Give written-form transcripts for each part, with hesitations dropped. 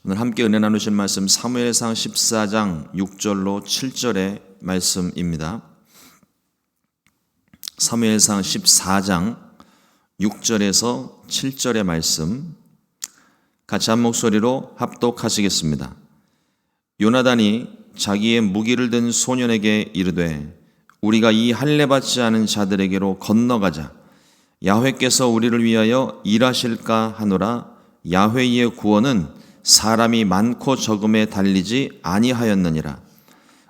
오늘 함께 은혜 나누실 말씀 사무엘상 14장 6절로 7절의 말씀입니다. 사무엘상 14장 6절에서 7절의 말씀 같이 한 목소리로 합독하시겠습니다. 요나단이 자기의 무기를 든 소년에게 이르되 우리가 이 할례 받지 않은 자들에게로 건너가자. 야훼께서 우리를 위하여 일하실까 하노라. 야훼의 구원은 사람이 많고 적음에 달리지 아니하였느니라.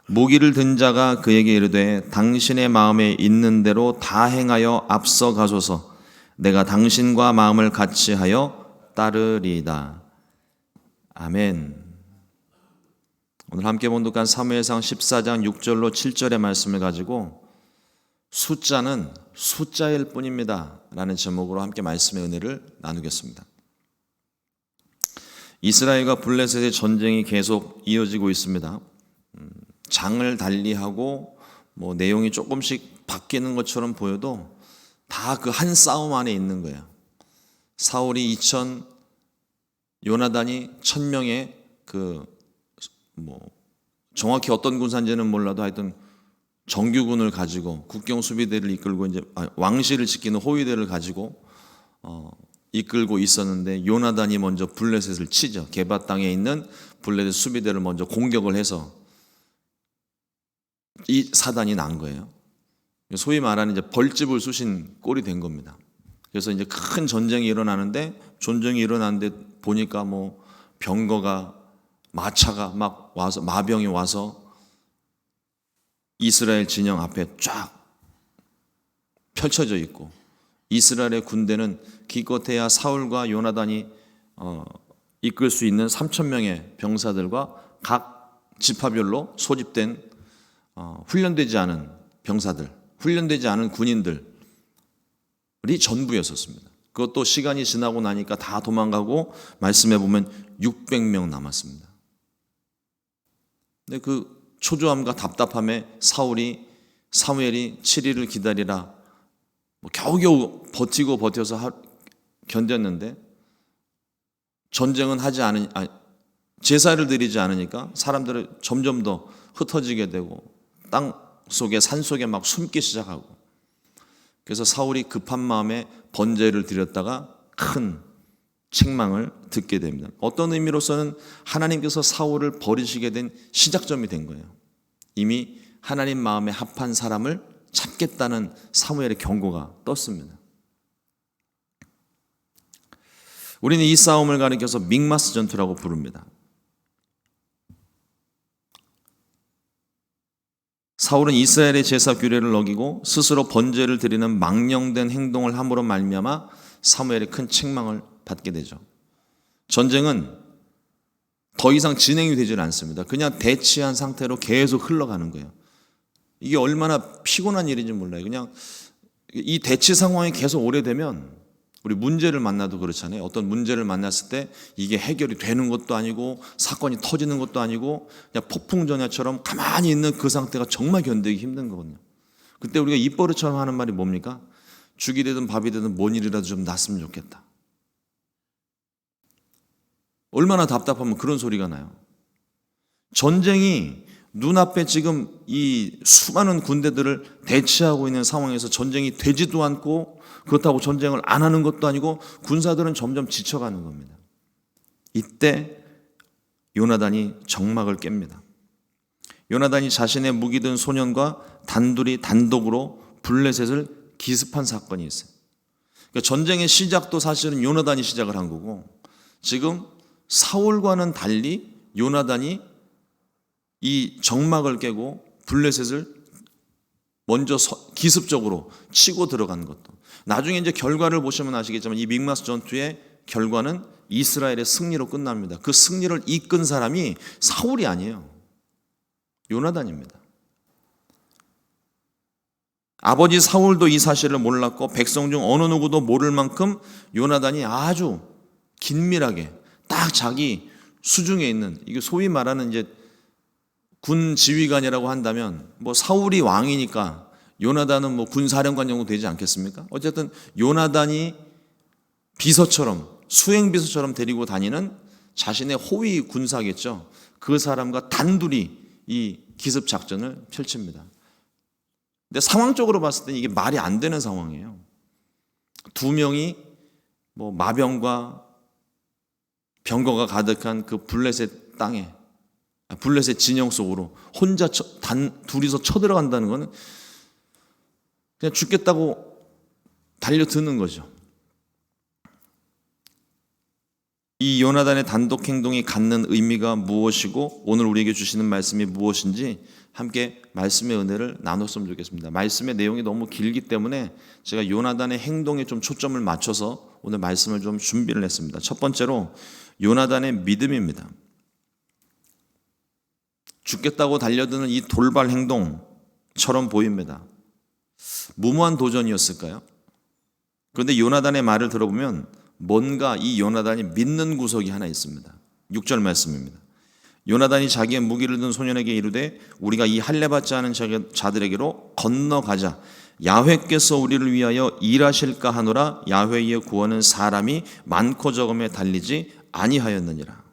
무기를 든 자가 그에게 이르되 당신의 마음에 있는 대로 다 행하여 앞서 가소서. 내가 당신과 마음을 같이 하여 따르리이다. 아멘. 오늘 함께 본독한 사무엘상 14장 6절로 7절의 말씀을 가지고 숫자는 숫자일 뿐입니다 라는 제목으로 함께 말씀의 은혜를 나누겠습니다. 이스라엘과 블레셋의 전쟁이 계속 이어지고 있습니다. 장을 달리하고 내용이 조금씩 바뀌는 것처럼 보여도 다 그 한 싸움 안에 있는 거예요. 사울이 2,000, 요나단이 1,000명의 정확히 어떤 군사인지는 몰라도 하여튼 정규군을 가지고 국경 수비대를 이끌고 이제 왕실을 지키는 호위대를 가지고 이끌고 있었는데 요나단이 먼저 블레셋을 치죠. 게바 땅에 있는 블레셋 수비대를 먼저 공격을 해서 이 사단이 난 거예요. 소위 말하는 이제 벌집을 쑤신 꼴이 된 겁니다. 그래서 이제 큰 전쟁이 일어나는데 전쟁이 일어나는데 보니까 병거가 마차가 막 와서 마병이 와서 이스라엘 진영 앞에 쫙 펼쳐져 있고 이스라엘의 군대는 기껏해야 사울과 요나단이 이끌 수 있는 3,000명의 병사들과 각 지파별로 소집된 훈련되지 않은 병사들, 훈련되지 않은 군인들이 전부였었습니다. 그것도 시간이 지나고 나니까 다 도망가고 말씀해 보면 600명 남았습니다. 근데 그 초조함과 답답함에 사무엘이 7일을 기다리라 겨우겨우 버텨서 견뎠는데 전쟁은 제사를 드리지 않으니까 사람들이 점점 더 흩어지게 되고 땅 속에 산 속에 막 숨기 시작하고 그래서 사울이 급한 마음에 번제를 드렸다가 큰 책망을 듣게 됩니다. 어떤 의미로서는 하나님께서 사울을 버리시게 된 시작점이 된 거예요. 이미 하나님 마음에 합한 사람을 찾겠다는 사무엘의 경고가 떴습니다. 우리는 이 싸움을 가리켜서 믹마스 전투라고 부릅니다. 사울은 이스라엘의 제사 규례를 어기고 스스로 번제를 드리는 망령된 행동을 함으로 말미암아 사무엘의 큰 책망을 받게 되죠. 전쟁은 더 이상 진행이 되질 않습니다. 그냥 대치한 상태로 계속 흘러가는 거예요. 이게 얼마나 피곤한 일인지 몰라요. 그냥 이 대치 상황이 계속 오래되면 우리 문제를 만나도 그렇잖아요. 어떤 문제를 만났을 때 이게 해결이 되는 것도 아니고 사건이 터지는 것도 아니고 그냥 폭풍전야처럼 가만히 있는 그 상태가 정말 견디기 힘든 거거든요. 그때 우리가 입버릇처럼 하는 말이 뭡니까? 죽이 되든 밥이 되든 뭔 일이라도 좀 났으면 좋겠다. 얼마나 답답하면 그런 소리가 나요. 전쟁이 눈앞에 지금 이 수많은 군대들을 대치하고 있는 상황에서 전쟁이 되지도 않고 그렇다고 전쟁을 안 하는 것도 아니고 군사들은 점점 지쳐가는 겁니다. 이때 요나단이 정막을 깹니다. 요나단이 자신의 무기 든 소년과 단독으로 블레셋을 기습한 사건이 있어요. 그러니까 전쟁의 시작도 사실은 요나단이 시작을 한 거고 지금 사울과는 달리 요나단이 이 정막을 깨고 블레셋을 먼저 기습적으로 치고 들어간 것도 나중에 이제 결과를 보시면 아시겠지만 이 믹마스 전투의 결과는 이스라엘의 승리로 끝납니다. 그 승리를 이끈 사람이 사울이 아니에요. 요나단입니다. 아버지 사울도 이 사실을 몰랐고 백성 중 어느 누구도 모를 만큼 요나단이 아주 긴밀하게 딱 자기 수중에 있는 이게 소위 말하는 이제 군 지휘관이라고 한다면 사울이 왕이니까 요나단은 군사령관 정도 되지 않겠습니까? 어쨌든 요나단이 비서처럼 수행 비서처럼 데리고 다니는 자신의 호위 군사겠죠. 그 사람과 단둘이 이 기습 작전을 펼칩니다. 근데 상황적으로 봤을 때 이게 말이 안 되는 상황이에요. 두 명이 뭐 마병과 병거가 가득한 그 블레셋 땅에, 블레셋 진영 속으로 혼자 둘이서 쳐들어간다는 것은 그냥 죽겠다고 달려드는 거죠. 이 요나단의 단독 행동이 갖는 의미가 무엇이고 오늘 우리에게 주시는 말씀이 무엇인지 함께 말씀의 은혜를 나눴으면 좋겠습니다. 말씀의 내용이 너무 길기 때문에 제가 요나단의 행동에 좀 초점을 맞춰서 오늘 말씀을 좀 준비를 했습니다. 첫 번째로 요나단의 믿음입니다. 죽겠다고 달려드는 이 돌발 행동처럼 보입니다. 무모한 도전이었을까요? 그런데 요나단의 말을 들어보면 뭔가 이 요나단이 믿는 구석이 하나 있습니다. 6절 말씀입니다. 요나단이 자기의 무기를 든 소년에게 이르되 우리가 이 할례 받지 않은 자들에게로 건너가자. 야훼께서 우리를 위하여 일하실까 하노라. 야훼의 구원은 사람이 많고 적음에 달리지 아니하였느니라.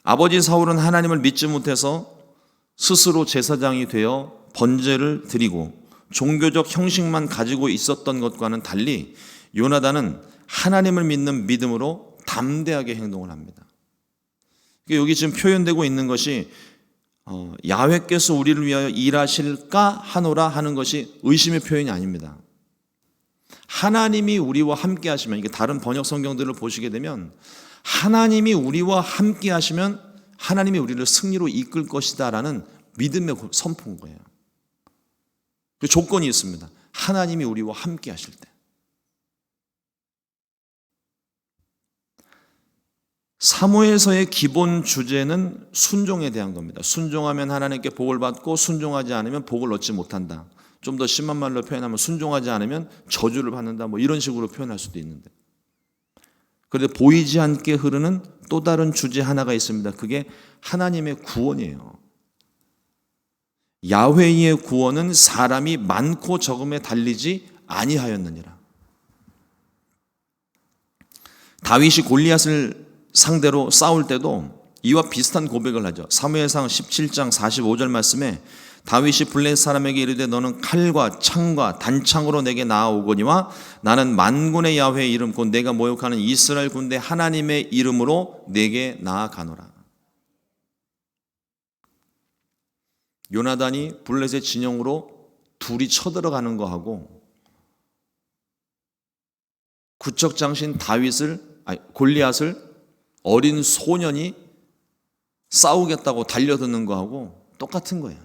아버지 사울은 하나님을 믿지 못해서 스스로 제사장이 되어 번제를 드리고 종교적 형식만 가지고 있었던 것과는 달리 요나단은 하나님을 믿는 믿음으로 담대하게 행동을 합니다. 여기 지금 표현되고 있는 것이 야훼께서 우리를 위하여 일하실까 하노라 하는 것이 의심의 표현이 아닙니다. 하나님이 우리와 함께 하시면, 이게 다른 번역 성경들을 보시게 되면 하나님이 우리와 함께 하시면 하나님이 우리를 승리로 이끌 것이다라는 믿음의 선포인 거예요. 그 조건이 있습니다. 하나님이 우리와 함께 하실 때. 사무엘서의 기본 주제는 순종에 대한 겁니다. 순종하면 하나님께 복을 받고 순종하지 않으면 복을 얻지 못한다. 좀 더 심한 말로 표현하면 순종하지 않으면 저주를 받는다. 뭐 이런 식으로 표현할 수도 있는데. 그런데 보이지 않게 흐르는 또 다른 주제 하나가 있습니다. 그게 하나님의 구원이에요. 야훼의 구원은 사람이 많고 적음에 달리지 아니하였느니라. 다윗이 골리앗을 상대로 싸울 때도 이와 비슷한 고백을 하죠. 사무엘상 17장 45절 말씀에 다윗이 블레셋 사람에게 이르되 너는 칼과 창과 단창으로 내게 나아오거니와 나는 만군의 야훼의 이름 곧 내가 모욕하는 이스라엘 군대 하나님의 이름으로 내게 나아가노라. 요나단이 블레셋 진영으로 둘이 쳐들어가는 거하고 구척장신 골리앗을 어린 소년이 싸우겠다고 달려드는 거하고 똑같은 거예요.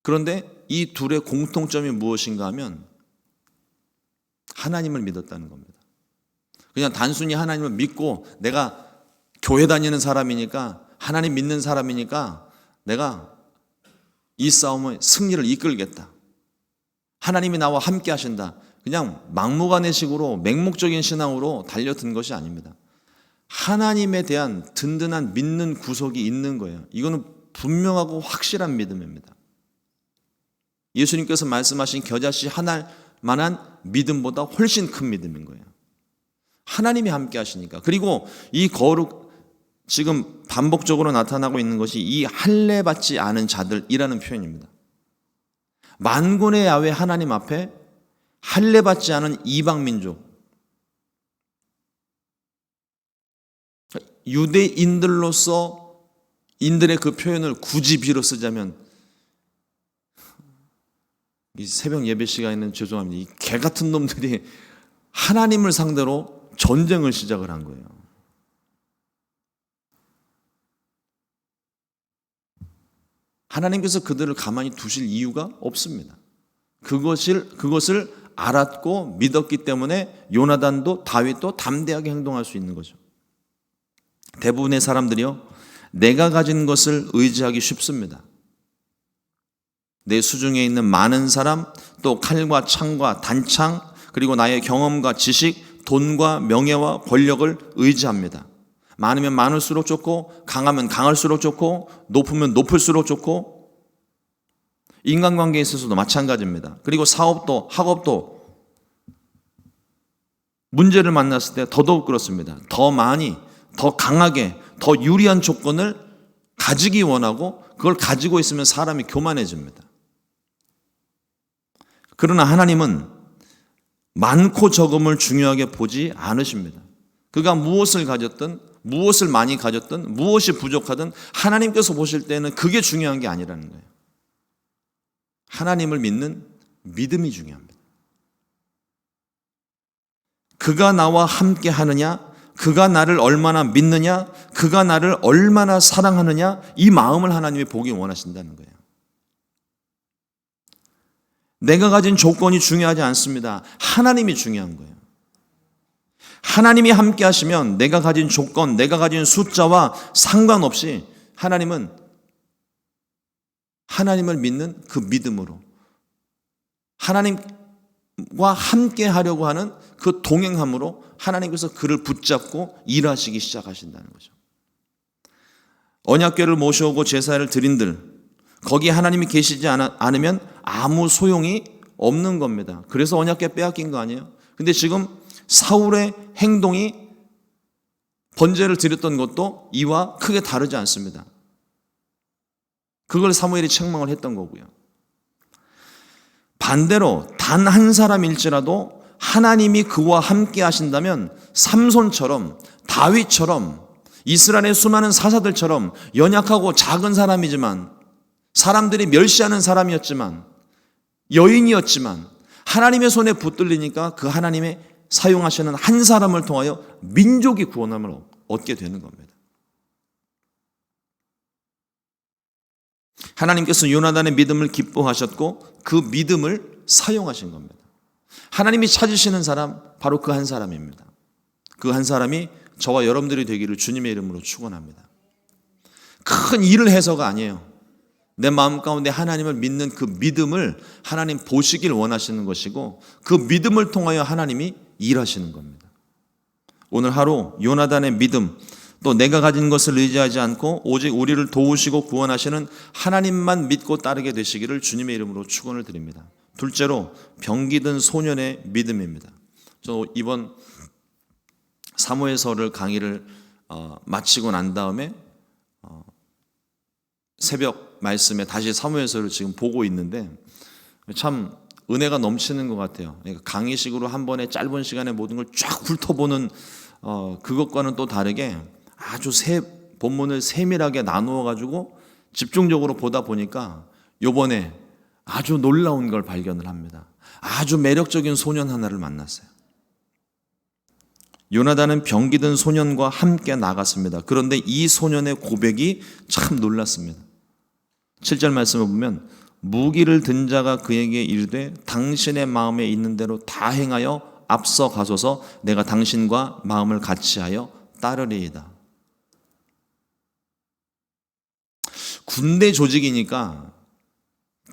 그런데 이 둘의 공통점이 무엇인가 하면 하나님을 믿었다는 겁니다. 그냥 단순히 하나님을 믿고 내가 교회 다니는 사람이니까 하나님 믿는 사람이니까 내가 이 싸움의 승리를 이끌겠다. 하나님이 나와 함께 하신다. 그냥 막무가내식으로 맹목적인 신앙으로 달려든 것이 아닙니다. 하나님에 대한 든든한 믿는 구석이 있는 거예요. 이거는 분명하고 확실한 믿음입니다. 예수님께서 말씀하신 겨자씨 하나만한 믿음보다 훨씬 큰 믿음인 거예요. 하나님이 함께 하시니까. 그리고 이 거룩 지금 반복적으로 나타나고 있는 것이 이 할례 받지 않은 자들이라는 표현입니다. 만군의 야훼 하나님 앞에 할례 받지 않은 이방 민족, 유대인들로서 인들의 그 표현을 굳이 빌어 쓰자면 이 새벽 예배 시간에는 죄송합니다. 이 개 같은 놈들이 하나님을 상대로 전쟁을 시작을 한 거예요. 하나님께서 그들을 가만히 두실 이유가 없습니다. 그것을 알았고 믿었기 때문에 요나단도 다윗도 담대하게 행동할 수 있는 거죠. 대부분의 사람들이요, 내가 가진 것을 의지하기 쉽습니다. 내 수중에 있는 많은 사람, 또 칼과 창과 단창, 그리고 나의 경험과 지식, 돈과 명예와 권력을 의지합니다. 많으면 많을수록 좋고, 강하면 강할수록 좋고, 높으면 높을수록 좋고, 인간관계에 있어서도 마찬가지입니다. 그리고 사업도, 학업도 문제를 만났을 때 더더욱 그렇습니다. 더 많이, 더 강하게, 더 유리한 조건을 가지기 원하고 그걸 가지고 있으면 사람이 교만해집니다. 그러나 하나님은 많고 적음을 중요하게 보지 않으십니다. 그가 무엇을 가졌든, 무엇을 많이 가졌든, 무엇이 부족하든 하나님께서 보실 때는 그게 중요한 게 아니라는 거예요. 하나님을 믿는 믿음이 중요합니다. 그가 나와 함께 하느냐, 그가 나를 얼마나 믿느냐, 그가 나를 얼마나 사랑하느냐, 이 마음을 하나님이 보기 원하신다는 거예요. 내가 가진 조건이 중요하지 않습니다. 하나님이 중요한 거예요. 하나님이 함께 하시면 내가 가진 조건, 내가 가진 숫자와 상관없이 하나님은 하나님을 믿는 그 믿음으로 하나님과 함께 하려고 하는 그 동행함으로 하나님께서 그를 붙잡고 일하시기 시작하신다는 거죠. 언약궤를 모셔오고 제사를 드린들 거기 하나님이 계시지 않으면 아무 소용이 없는 겁니다. 그래서 언약궤 빼앗긴 거 아니에요? 근데 지금 사울의 행동이 번제를 드렸던 것도 이와 크게 다르지 않습니다. 그걸 사무엘이 책망을 했던 거고요. 반대로 단 한 사람일지라도 하나님이 그와 함께 하신다면 삼손처럼 다윗처럼 이스라엘의 수많은 사사들처럼 연약하고 작은 사람이지만 사람들이 멸시하는 사람이었지만 여인이었지만 하나님의 손에 붙들리니까 그 하나님의 사용하시는 한 사람을 통하여 민족이 구원함을 얻게 되는 겁니다. 하나님께서 요나단의 믿음을 기뻐하셨고 그 믿음을 사용하신 겁니다. 하나님이 찾으시는 사람 바로 그 한 사람입니다. 그 한 사람이 저와 여러분들이 되기를 주님의 이름으로 축원합니다. 큰 일을 해서가 아니에요. 내 마음 가운데 하나님을 믿는 그 믿음을 하나님 보시길 원하시는 것이고 그 믿음을 통하여 하나님이 일하시는 겁니다. 오늘 하루 요나단의 믿음, 또 내가 가진 것을 의지하지 않고 오직 우리를 도우시고 구원하시는 하나님만 믿고 따르게 되시기를 주님의 이름으로 축원을 드립니다. 둘째로 병기든 소년의 믿음입니다. 저 이번 사무엘서를 강의를 마치고 난 다음에 새벽 말씀에 다시 사무엘서를 지금 보고 있는데 참 은혜가 넘치는 것 같아요. 그러니까 강의식으로 한 번에 짧은 시간에 모든 걸 쫙 훑어보는 그것과는 또 다르게 아주 본문을 세밀하게 나누어 가지고 집중적으로 보다 보니까 요번에 아주 놀라운 걸 발견을 합니다. 아주 매력적인 소년 하나를 만났어요. 요나단은 병기든 소년과 함께 나갔습니다. 그런데 이 소년의 고백이 참 놀랐습니다. 7절 말씀을 보면 무기를 든 자가 그에게 이르되 당신의 마음에 있는 대로 다 행하여 앞서 가소서 내가 당신과 마음을 같이하여 따르리이다. 군대 조직이니까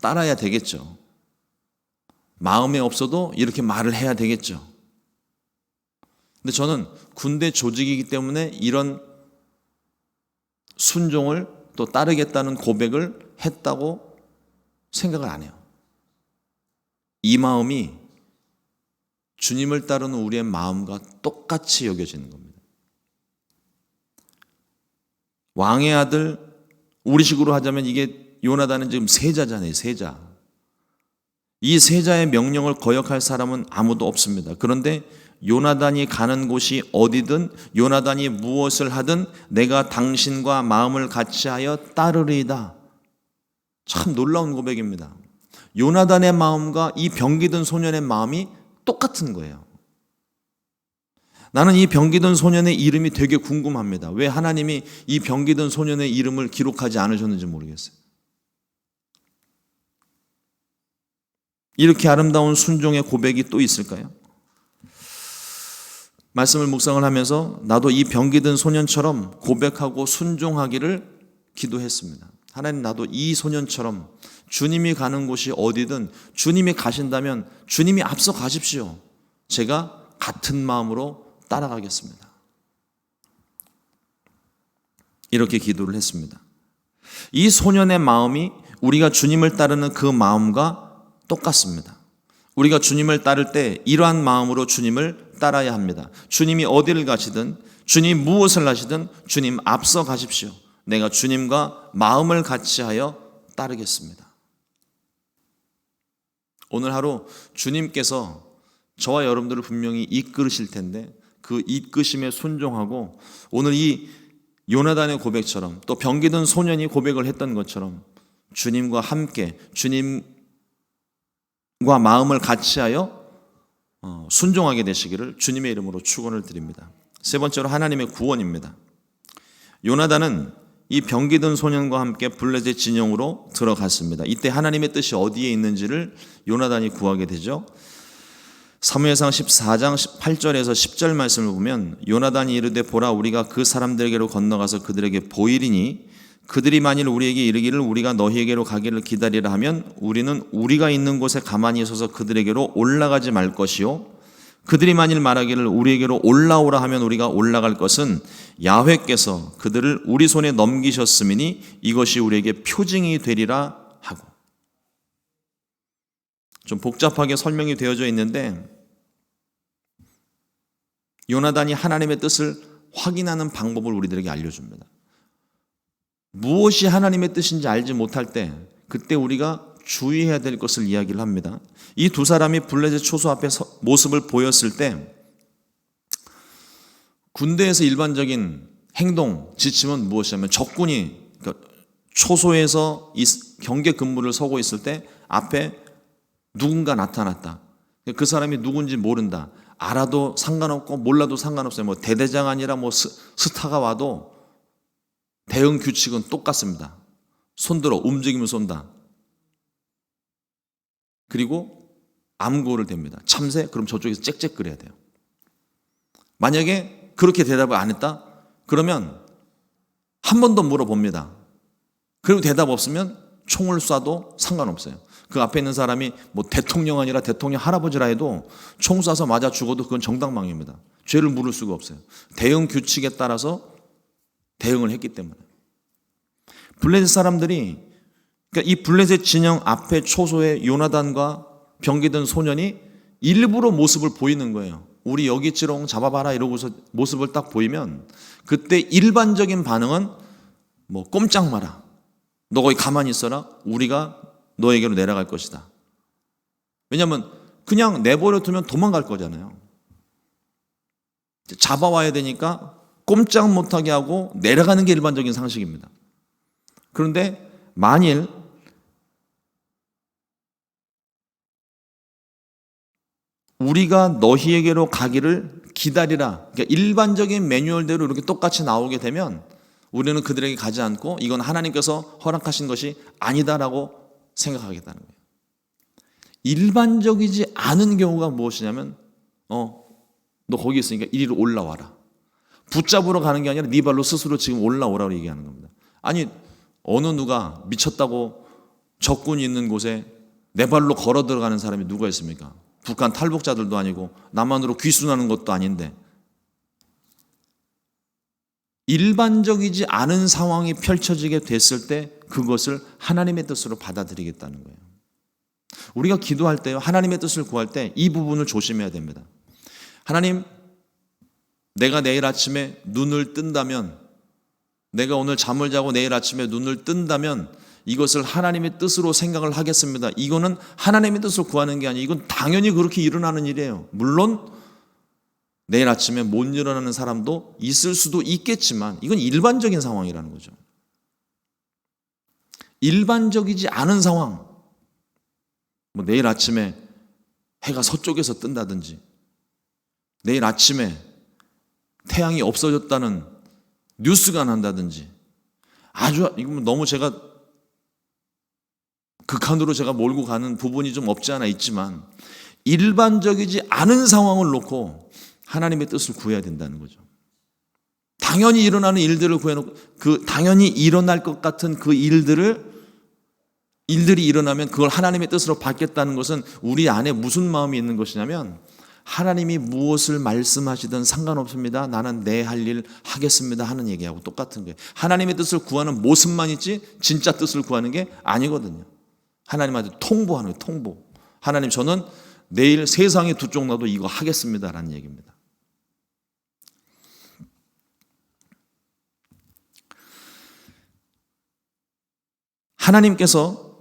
따라야 되겠죠. 마음에 없어도 이렇게 말을 해야 되겠죠. 근데 저는 군대 조직이기 때문에 이런 순종을 또 따르겠다는 고백을 했다고 생각을 안 해요. 이 마음이 주님을 따르는 우리의 마음과 똑같이 여겨지는 겁니다. 왕의 아들, 우리식으로 하자면 이게 요나단은 지금 세자잖아요. 세자. 이 세자의 명령을 거역할 사람은 아무도 없습니다. 그런데 요나단이 가는 곳이 어디든 요나단이 무엇을 하든 내가 당신과 마음을 같이하여 따르리이다. 참 놀라운 고백입니다. 요나단의 마음과 이 병기든 소년의 마음이 똑같은 거예요. 나는 이 병기든 소년의 이름이 되게 궁금합니다. 왜 하나님이 이 병기든 소년의 이름을 기록하지 않으셨는지 모르겠어요. 이렇게 아름다운 순종의 고백이 또 있을까요? 말씀을 묵상을 하면서 나도 이 병기든 소년처럼 고백하고 순종하기를 기도했습니다. 하나님, 나도 이 소년처럼 주님이 가는 곳이 어디든 주님이 가신다면 주님이 앞서 가십시오. 제가 같은 마음으로 따라가겠습니다. 이렇게 기도를 했습니다. 이 소년의 마음이 우리가 주님을 따르는 그 마음과 똑같습니다. 우리가 주님을 따를 때 이러한 마음으로 주님을 따라야 합니다. 주님이 어디를 가시든 주님 무엇을 하시든 주님 앞서 가십시오. 내가 주님과 마음을 같이하여 따르겠습니다. 오늘 하루 주님께서 저와 여러분들을 분명히 이끌으실 텐데 그 이끄심에 순종하고 오늘 이 요나단의 고백처럼 또 병기든 소년이 고백을 했던 것처럼 주님과 함께 주님과 마음을 같이하여 순종하게 되시기를 주님의 이름으로 축원을 드립니다. 세 번째로 하나님의 구원입니다. 요나단은 이 병기든 소년과 함께 블레셋 진영으로 들어갔습니다. 이때 하나님의 뜻이 어디에 있는지를 요나단이 구하게 되죠. 사무엘상 14장 8절에서 10절 말씀을 보면 요나단이 이르되 보라 우리가 그 사람들에게로 건너가서 그들에게 보이리니 그들이 만일 우리에게 이르기를 우리가 너희에게로 가기를 기다리라 하면 우리는 우리가 있는 곳에 가만히 서서 그들에게로 올라가지 말 것이요 그들이 만일 말하기를 우리에게로 올라오라 하면 우리가 올라갈 것은 야훼께서 그들을 우리 손에 넘기셨음이니 이것이 우리에게 표징이 되리라 하고. 좀 복잡하게 설명이 되어져 있는데 요나단이 하나님의 뜻을 확인하는 방법을 우리들에게 알려줍니다. 무엇이 하나님의 뜻인지 알지 못할 때 그때 우리가 주의해야 될 것을 이야기를 합니다. 이 두 사람이 블레셋 초소 앞에 모습을 보였을 때 군대에서 일반적인 행동, 지침은 무엇이냐면 적군이 그러니까 초소에서 경계 근무를 서고 있을 때 앞에 누군가 나타났다. 그 사람이 누군지 모른다. 알아도 상관없고 몰라도 상관없어요. 뭐 대대장 아니라 뭐 스타가 와도 대응 규칙은 똑같습니다. 손들어 움직이면 쏜다. 그리고 암고를 댑니다. 참새? 그럼 저쪽에서 짹짹거려야 돼요. 만약에 그렇게 대답을 안 했다? 그러면 한 번 더 물어봅니다. 그리고 대답 없으면 총을 쏴도 상관없어요. 그 앞에 있는 사람이 뭐 대통령 아니라 대통령 할아버지라 해도 총 쏴서 맞아 죽어도 그건 정당방위입니다. 죄를 물을 수가 없어요. 대응 규칙에 따라서 대응을 했기 때문에. 블레셋 사람들이 그러니까 이 블레셋 진영 앞에 초소에 요나단과 병기든 소년이 일부러 모습을 보이는 거예요. 우리 여기 찌롱 잡아봐라 이러고서 모습을 딱 보이면 그때 일반적인 반응은 뭐 꼼짝 마라. 너 거기 가만히 있어라. 우리가 너에게로 내려갈 것이다. 왜냐하면 그냥 내버려 두면 도망갈 거잖아요. 잡아와야 되니까 꼼짝 못하게 하고 내려가는 게 일반적인 상식입니다. 그런데 만일 우리가 너희에게로 가기를 기다리라. 그러니까 일반적인 매뉴얼대로 이렇게 똑같이 나오게 되면 우리는 그들에게 가지 않고 이건 하나님께서 허락하신 것이 아니다라고 생각하겠다는 거예요. 일반적이지 않은 경우가 무엇이냐면 너 거기 있으니까 이리로 올라와라. 붙잡으러 가는 게 아니라 네 발로 스스로 지금 올라오라고 얘기하는 겁니다. 아니 어느 누가 미쳤다고 적군이 있는 곳에 내 발로 걸어 들어가는 사람이 누가 있습니까? 북한 탈북자들도 아니고 남한으로 귀순하는 것도 아닌데 일반적이지 않은 상황이 펼쳐지게 됐을 때 그것을 하나님의 뜻으로 받아들이겠다는 거예요. 우리가 기도할 때요, 하나님의 뜻을 구할 때 이 부분을 조심해야 됩니다. 하나님, 내가 내일 아침에 눈을 뜬다면, 내가 오늘 잠을 자고 내일 아침에 눈을 뜬다면 이것을 하나님의 뜻으로 생각을 하겠습니다. 이거는 하나님의 뜻을 구하는 게 아니에요. 이건 당연히 그렇게 일어나는 일이에요. 물론 내일 아침에 못 일어나는 사람도 있을 수도 있겠지만 이건 일반적인 상황이라는 거죠. 일반적이지 않은 상황, 뭐 내일 아침에 해가 서쪽에서 뜬다든지 내일 아침에 태양이 없어졌다는 뉴스가 난다든지 아주 이건 너무 제가 극한으로 제가 몰고 가는 부분이 좀 없지 않아 있지만 일반적이지 않은 상황을 놓고 하나님의 뜻을 구해야 된다는 거죠. 당연히 일어나는 일들을 구해놓고 그 당연히 일어날 것 같은 그 일들이 일어나면 그걸 하나님의 뜻으로 받겠다는 것은 우리 안에 무슨 마음이 있는 것이냐면 하나님이 무엇을 말씀하시든 상관없습니다. 나는 내 할 일 하겠습니다 하는 얘기하고 똑같은 거예요. 하나님의 뜻을 구하는 모습만 있지 진짜 뜻을 구하는 게 아니거든요. 하나님한테 통보하는 거예요. 통보. 하나님, 저는 내일 세상의 두 쪽 나도 이거 하겠습니다라는 얘기입니다. 하나님께서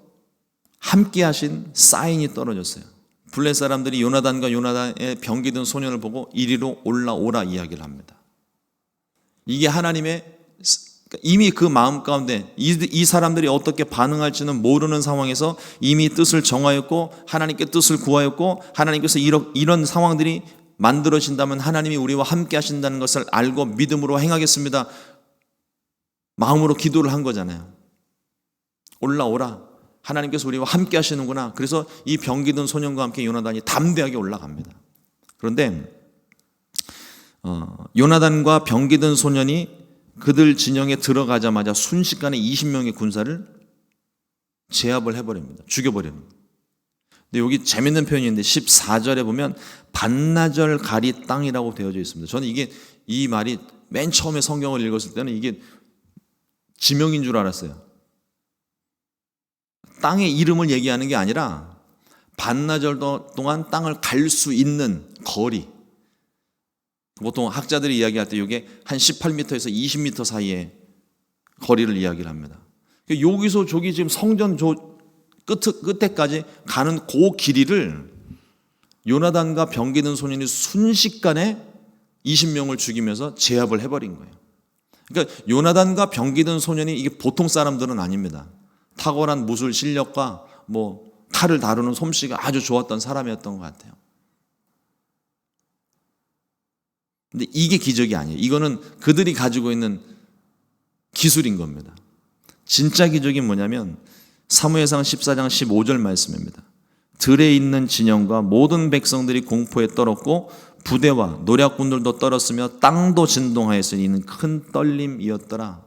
함께 하신 사인이 떨어졌어요. 블레 사람들이 요나단과 요나단의 병기 든 소년을 보고 이리로 올라오라 이야기를 합니다. 이게 하나님의 이미 그 마음 가운데 이 사람들이 어떻게 반응할지는 모르는 상황에서 이미 뜻을 정하였고 하나님께 뜻을 구하였고 하나님께서 이런 상황들이 만들어진다면 하나님이 우리와 함께 하신다는 것을 알고 믿음으로 행하겠습니다. 마음으로 기도를 한 거잖아요. 올라오라. 하나님께서 우리와 함께 하시는구나. 그래서 이 병기 든 소년과 함께 요나단이 담대하게 올라갑니다. 그런데 요나단과 병기 든 소년이 그들 진영에 들어가자마자 순식간에 20명의 군사를 제압을 해버립니다. 죽여버립니다. 근데 여기 재밌는 표현이 있는데 14절에 보면 반나절 가리 땅이라고 되어져 있습니다. 저는 이 말이 맨 처음에 성경을 읽었을 때는 이게 지명인 줄 알았어요. 땅의 이름을 얘기하는 게 아니라 반나절 동안 땅을 갈 수 있는 거리. 보통 학자들이 이야기할 때 이게 한 18m에서 20m 사이의 거리를 이야기를 합니다. 여기서 저기 지금 성전 끝에까지 가는 그 길이를 요나단과 병기 든 소년이 순식간에 20명을 죽이면서 제압을 해버린 거예요. 그러니까 요나단과 병기 든 소년이 이게 보통 사람들은 아닙니다. 탁월한 무술 실력과 칼을 다루는 솜씨가 아주 좋았던 사람이었던 것 같아요. 근데 이게 기적이 아니에요. 이거는 그들이 가지고 있는 기술인 겁니다. 진짜 기적이 뭐냐면 사무엘상 14장 15절 말씀입니다. 들에 있는 진영과 모든 백성들이 공포에 떨었고 부대와 노략군들도 떨었으며 땅도 진동하였으니 이는 큰 떨림이었더라.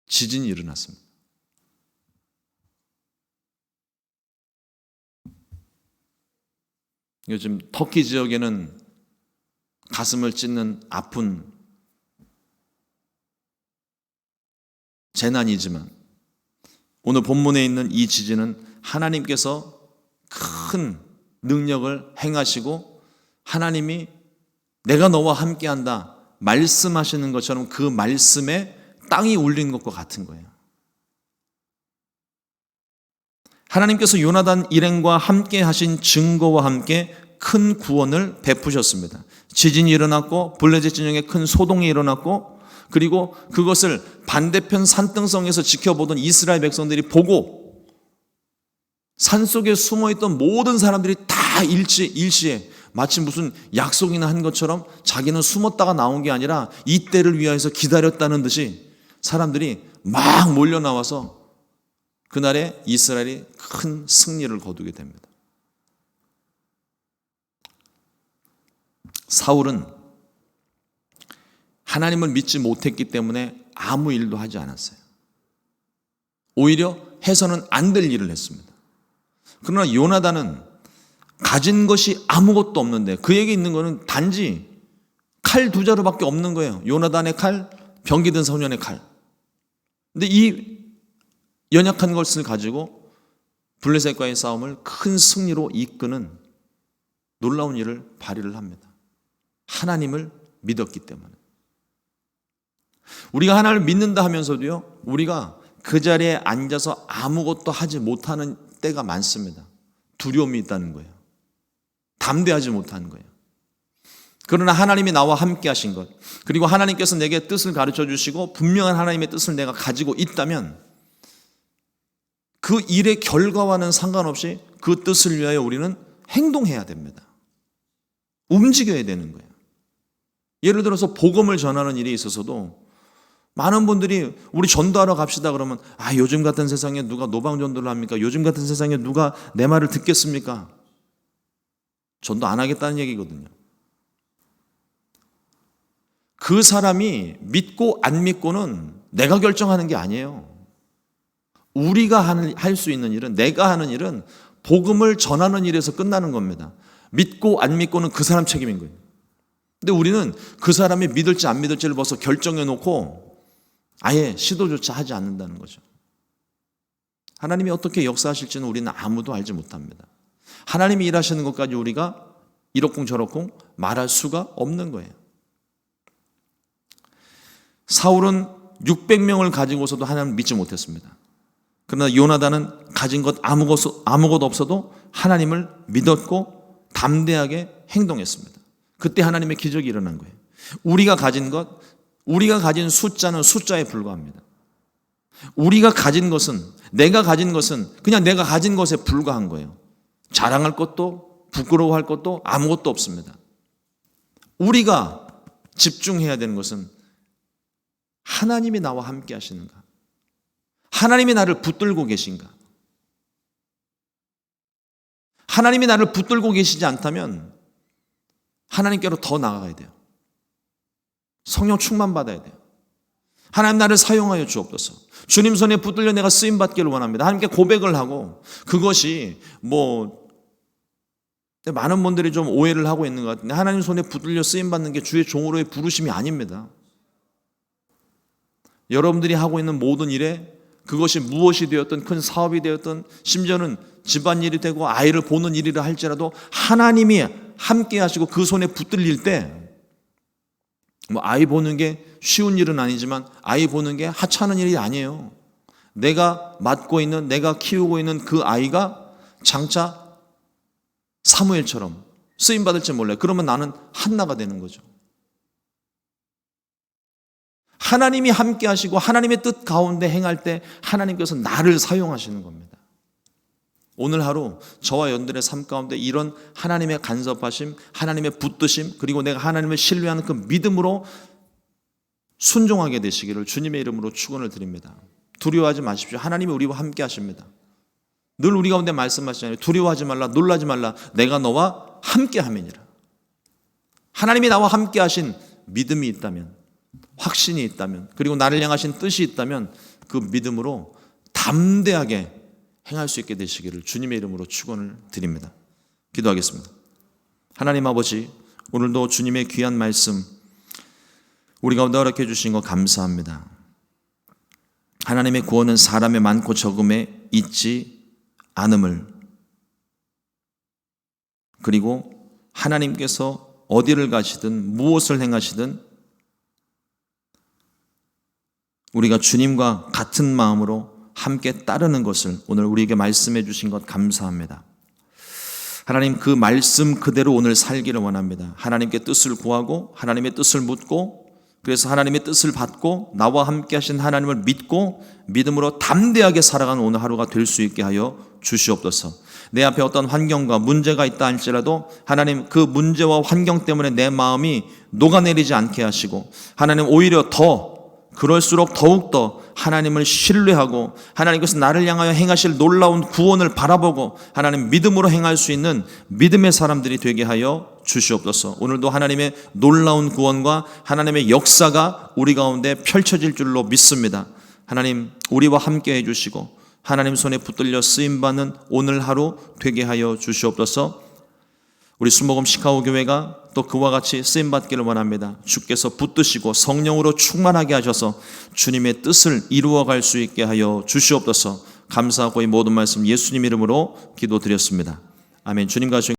지진이 일어났습니다. 요즘 터키 지역에는 가슴을 찢는 아픈 재난이지만 오늘 본문에 있는 이 지진은 하나님께서 큰 능력을 행하시고 하나님이 내가 너와 함께한다 말씀하시는 것처럼 그 말씀에 땅이 울린 것과 같은 거예요. 하나님께서 요나단 일행과 함께 하신 증거와 함께 큰 구원을 베푸셨습니다. 지진이 일어났고 블레셋 진영에 큰 소동이 일어났고 그리고 그것을 반대편 산등성에서 지켜보던 이스라엘 백성들이 보고 산속에 숨어있던 모든 사람들이 다 일시에 마치 무슨 약속이나 한 것처럼 자기는 숨었다가 나온 게 아니라 이 때를 위하여서 기다렸다는 듯이 사람들이 막 몰려 나와서 그날에 이스라엘이 큰 승리를 거두게 됩니다. 사울은 하나님을 믿지 못했기 때문에 아무 일도 하지 않았어요. 오히려 해서는 안 될 일을 했습니다. 그러나 요나단은 가진 것이 아무것도 없는데 그에게 있는 것은 단지 칼 2자루밖에 없는 거예요. 요나단의 칼, 병기 든 소년의 칼. 근데 이 연약한 것을 가지고 블레셋과의 싸움을 큰 승리로 이끄는 놀라운 일을 발휘를 합니다. 하나님을 믿었기 때문에. 우리가 하나님을 믿는다 하면서도요, 우리가 그 자리에 앉아서 아무것도 하지 못하는 때가 많습니다. 두려움이 있다는 거예요. 담대하지 못하는 거예요. 그러나 하나님이 나와 함께 하신 것, 그리고 하나님께서 내게 뜻을 가르쳐 주시고 분명한 하나님의 뜻을 내가 가지고 있다면 그 일의 결과와는 상관없이 그 뜻을 위하여 우리는 행동해야 됩니다. 움직여야 되는 거예요. 예를 들어서 복음을 전하는 일에 있어서도 많은 분들이 우리 전도하러 갑시다 그러면 요즘 같은 세상에 누가 노방전도를 합니까? 요즘 같은 세상에 누가 내 말을 듣겠습니까? 전도 안 하겠다는 얘기거든요. 그 사람이 믿고 안 믿고는 내가 결정하는 게 아니에요. 우리가 할 수 있는 일은, 내가 하는 일은 복음을 전하는 일에서 끝나는 겁니다. 믿고 안 믿고는 그 사람 책임인 거예요. 근데 우리는 그 사람이 믿을지 안 믿을지를 벌써 결정해 놓고 아예 시도조차 하지 않는다는 거죠. 하나님이 어떻게 역사하실지는 우리는 아무도 알지 못합니다. 하나님이 일하시는 것까지 우리가 이러쿵저러쿵 말할 수가 없는 거예요. 사울은 600명을 가지고서도 하나님을 믿지 못했습니다. 그러나 요나단은 가진 것 아무것도 없어도 하나님을 믿었고 담대하게 행동했습니다. 그때 하나님의 기적이 일어난 거예요. 우리가 가진 숫자는 숫자에 불과합니다. 우리가 가진 것은, 내가 가진 것은 그냥 내가 가진 것에 불과한 거예요. 자랑할 것도 부끄러워할 것도 아무것도 없습니다. 우리가 집중해야 되는 것은 하나님이 나와 함께 하시는가? 하나님이 나를 붙들고 계신가? 하나님이 나를 붙들고 계시지 않다면 하나님께로 더 나아가야 돼요. 성령 충만 받아야 돼요. 하나님 나를 사용하여 주옵소서. 주님 손에 붙들려 내가 쓰임 받기를 원합니다. 하나님께 고백을 하고, 그것이 많은 분들이 좀 오해를 하고 있는 것 같은데, 하나님 손에 붙들려 쓰임 받는 게 주의 종으로의 부르심이 아닙니다. 여러분들이 하고 있는 모든 일에 그것이 무엇이 되었든, 큰 사업이 되었든, 심지어는 집안일이 되고 아이를 보는 일이라 할지라도 하나님이 함께 하시고 그 손에 붙들릴 때, 아이 보는 게 쉬운 일은 아니지만 아이 보는 게 하찮은 일이 아니에요. 내가 맡고 있는, 내가 키우고 있는 그 아이가 장차 사무엘처럼 쓰임 받을지 몰라요. 그러면 나는 한나가 되는 거죠. 하나님이 함께 하시고 하나님의 뜻 가운데 행할 때 하나님께서 나를 사용하시는 겁니다. 오늘 하루 저와 여러분들의 삶 가운데 이런 하나님의 간섭하심, 하나님의 붙드심, 그리고 내가 하나님을 신뢰하는 그 믿음으로 순종하게 되시기를 주님의 이름으로 축원을 드립니다. 두려워하지 마십시오. 하나님이 우리와 함께 하십니다. 늘 우리 가운데 말씀하시잖아요. 두려워하지 말라, 놀라지 말라, 내가 너와 함께 함이니라. 하나님이 나와 함께 하신 믿음이 있다면, 확신이 있다면, 그리고 나를 향하신 뜻이 있다면 그 믿음으로 담대하게 행할 수 있게 되시기를 주님의 이름으로 축원을 드립니다. 기도하겠습니다. 하나님 아버지, 오늘도 주님의 귀한 말씀 우리 가운데 허락해 주신 것 감사합니다. 하나님의 구원은 사람의 많고 적음에 있지 않음을, 그리고 하나님께서 어디를 가시든 무엇을 행하시든 우리가 주님과 같은 마음으로 함께 따르는 것을 오늘 우리에게 말씀해 주신 것 감사합니다. 하나님, 그 말씀 그대로 오늘 살기를 원합니다. 하나님께 뜻을 구하고 하나님의 뜻을 묻고, 그래서 하나님의 뜻을 받고 나와 함께 하신 하나님을 믿고 믿음으로 담대하게 살아가는 오늘 하루가 될 수 있게 하여 주시옵소서. 내 앞에 어떤 환경과 문제가 있다 할지라도 하나님, 그 문제와 환경 때문에 내 마음이 녹아내리지 않게 하시고, 하나님 오히려 그럴수록 더욱더 하나님을 신뢰하고 하나님께서 나를 향하여 행하실 놀라운 구원을 바라보고 하나님 믿음으로 행할 수 있는 믿음의 사람들이 되게 하여 주시옵소서. 오늘도 하나님의 놀라운 구원과 하나님의 역사가 우리 가운데 펼쳐질 줄로 믿습니다. 하나님, 우리와 함께 해주시고 하나님 손에 붙들려 쓰임받는 오늘 하루 되게 하여 주시옵소서. 우리 순복음 시카고 교회가 또 그와 같이 쓰임받기를 원합니다. 주께서 붙드시고 성령으로 충만하게 하셔서 주님의 뜻을 이루어갈 수 있게 하여 주시옵소서. 감사하고 이 모든 말씀 예수님 이름으로 기도드렸습니다. 아멘. 주님과